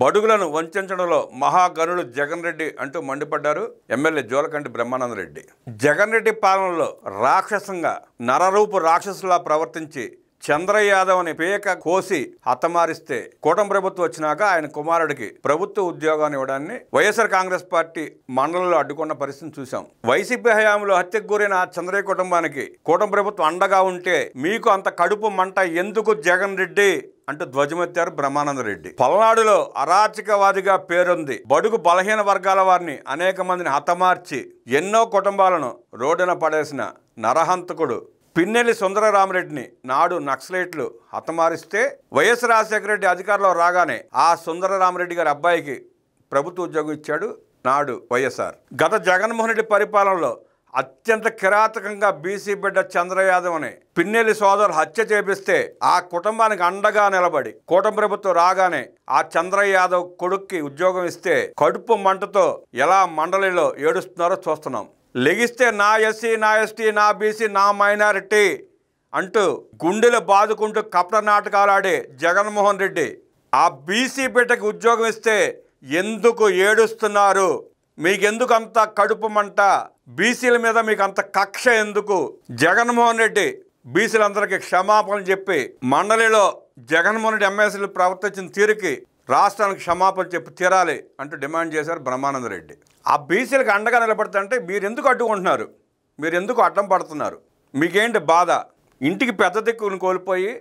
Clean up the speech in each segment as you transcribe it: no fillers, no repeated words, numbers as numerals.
బడుగులను వంచడంలో మహాగణుడు జగన్ రెడ్డి అంటూ మండిపడ్డారు ఎమ్మెల్యే జోలకంటి బ్రహ్మానందరెడ్డి. జగన్ రెడ్డి పాలనలో రాక్షసంగా నరరూపు రాక్షసులా ప్రవర్తించి చంద్రయ్య యాదవ్ అని పేక కోసి హతమారిస్తే కూటమి ప్రభుత్వం వచ్చినాక ఆయన కుమారుడికి ప్రభుత్వ ఉద్యోగాన్ని ఇవ్వడాన్ని వైఎస్ఆర్ కాంగ్రెస్ పార్టీ మండలంలో అడ్డుకున్న పరిస్థితిని చూసాం. వైసీపీ హయాంలో హత్యకు గురైన చంద్రయ్య కుటుంబానికి కూటమి ప్రభుత్వం అండగా ఉంటే మీకు అంత కడుపు మంట ఎందుకు జగన్ రెడ్డి అంటూ ధ్వజమెత్తారు బ్రహ్మానందరెడ్డి. పల్నాడులో అరాచకవాదిగా పేరొంది బడుగు బలహీన వర్గాల వారిని అనేక మందిని హతమార్చి ఎన్నో కుటుంబాలను రోడ్డున పడేసిన నరహంతకుడు పిన్నెల్లి సుందరరామరెడ్డిని నాడు నక్సలైట్లు హతమారిస్తే వైఎస్ రాజశేఖర రెడ్డి అధికారంలో రాగానే ఆ సుందరరామరెడ్డి గారి అబ్బాయికి ప్రభుత్వ ఉద్యోగం ఇచ్చాడు నాడు వైఎస్ఆర్. గత జగన్మోహన్ రెడ్డి పరిపాలనలో అత్యంత కిరాతకంగా బీసీ బిడ్డ చంద్రయ్య యాదవ్ అని పిన్నెల్లి సోదరులు హత్య చేపిస్తే ఆ కుటుంబానికి అండగా నిలబడి కూటమి ప్రభుత్వం రాగానే ఆ చంద్రయ్య యాదవ్ కొడుక్కి ఉద్యోగం ఇస్తే కడుపు మంటతో ఎలా మండలిలో ఏడుస్తున్నారో చూస్తున్నాం. లెగిస్తే నా ఎస్సీ, నా ఎస్టీ, నా బీసీ, నా మైనారిటీ అంటూ గుండెలు బాదుకుంటూ కపట నాటకాలు ఆడే జగన్మోహన్ రెడ్డి ఆ బీసీ బిడ్డకి ఉద్యోగం ఇస్తే ఎందుకు ఏడుస్తున్నారు? మీకెందుకు అంత కడుపు మంట? బీసీల మీద మీకు అంత కక్ష ఎందుకు? జగన్మోహన్ రెడ్డి బీసీలందరికీ క్షమాపణలు చెప్పి మండలిలో జగన్మోహన్ రెడ్డి ఎమ్మెల్యేలు ప్రవర్తించిన తీరుకి రాష్ట్రానికి క్షమాపణ చెప్పి తీరాలి అంటూ డిమాండ్ చేశారు బ్రహ్మానందరెడ్డి. ఆ బీసీలకు అండగా నిలబడుతుంటే మీరు ఎందుకు అడ్డుకుంటున్నారు? మీరు ఎందుకు అడ్డం పడుతున్నారు? మీకేంటి బాధ? ఇంటికి పెద్ద దిక్కును కోల్పోయి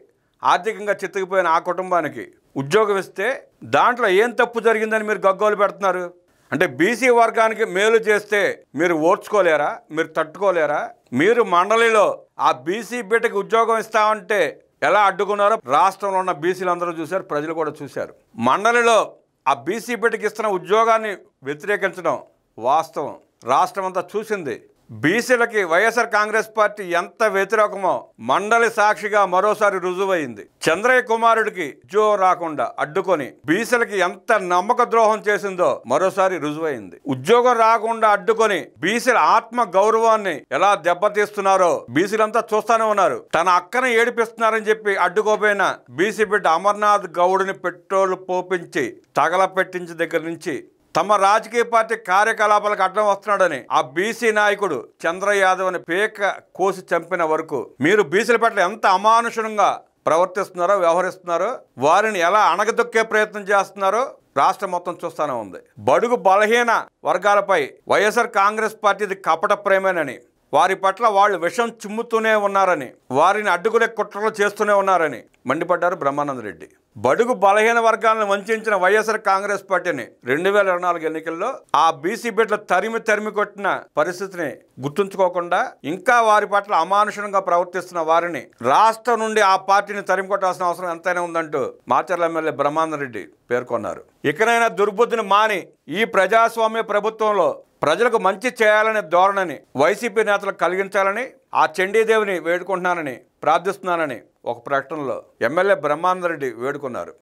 ఆర్థికంగా చిత్తగిపోయిన ఆ కుటుంబానికి ఉద్యోగం ఇస్తే దాంట్లో ఏం తప్పు జరిగిందని మీరు గగ్గోలు పెడుతున్నారు? అంటే బీసీ వర్గానికి మేలు చేస్తే మీరు ఓర్చుకోలేరా? మీరు తట్టుకోలేరా? మీరు మండలిలో ఆ బీసీ బిడ్డకి ఉద్యోగం ఇస్తామంటే ఎలా అడ్డుకున్నారో రాష్ట్రంలో ఉన్న బీసీలు అందరూ చూశారు, ప్రజలు కూడా చూశారు. మండలిలో ఆ బీసీ బిడ్డకి ఇస్తున్న ఉద్యోగాన్ని వ్యతిరేకించడం వాస్తవం, రాష్ట్రం అంతా చూసింది. బీసీలకి వైఎస్ఆర్ కాంగ్రెస్ పార్టీ ఎంత వ్యతిరేకమో మండలి సాక్షిగా మరోసారి రుజువైంది. చంద్రయ్య కుమారుడికి ఉద్యోగం రాకుండా అడ్డుకొని బీసీలకి ఎంత నమ్మక ద్రోహం చేసిందో మరోసారి రుజువైంది. ఉద్యోగం రాకుండా అడ్డుకొని బీసీల ఆత్మ గౌరవాన్ని ఎలా దెబ్బతీస్తున్నారో బీసీలంతా చూస్తానే ఉన్నారు. తన అక్కని ఏడిపిస్తున్నారని చెప్పి అడ్డుకోపోయిన బీసీ బిడ్డ అమర్నాథ్ గౌడ్ని పెట్రోల్ పోపించి తగలపెట్టించి దగ్గర నుంచి తమ రాజకీయ పార్టీ కార్యకలాపాలకు అడ్డం వస్తున్నాడని ఆ బీసీ నాయకుడు చంద్రయ్య యాదవ్ అని పేక కోసి చంపిన వరకు మీరు బీసీల పట్ల ఎంత అమానుషంగా ప్రవర్తిస్తున్నారో, వ్యవహరిస్తున్నారో, వారిని ఎలా అణగదొక్కే ప్రయత్నం చేస్తున్నారో రాష్ట్రం మొత్తం చూస్తూనే ఉంది. బడుగు బలహీన వర్గాలపై వైఎస్ఆర్ కాంగ్రెస్ పార్టీది కపట ప్రేమేనని, వారి పట్ల వాళ్ళు విషం చిమ్ముతూనే ఉన్నారని, వారిని అడ్డుకునే కుట్రలు చేస్తూనే ఉన్నారని మండిపడ్డారు బ్రహ్మానందరెడ్డి. బడుగు బలహీన వర్గాలను వంచిన వైఎస్ఆర్ కాంగ్రెస్ పార్టీని 2024 ఎన్నికల్లో ఆ బీసీ బిడ్డలు తరిమి కొట్టిన పరిస్థితిని గుర్తుంచుకోకుండా ఇంకా వారి పట్ల అమానుషంగా ప్రవర్తిస్తున్న వారిని రాష్ట్రం నుండి ఆ పార్టీని తరిమి కొట్టాల్సిన అవసరం ఎంతైనా ఉందంటూ మాచర్ల ఎమ్మెల్యే బ్రహ్మానందరెడ్డి పేర్కొన్నారు. ఇకనైనా దుర్బుద్ధిని మాని ఈ ప్రజాస్వామ్య ప్రభుత్వంలో ప్రజలకు మంచి చేయాలనే ధోరణిని వైసీపీ నేతలకు కలిగించాలని ఆ చండీదేవిని వేడుకుంటున్నానని, ప్రార్థిస్తున్నానని ఒక ప్రకటనలో ఎమ్మెల్యే బ్రహ్మానందరెడ్డి వేడుకున్నారు.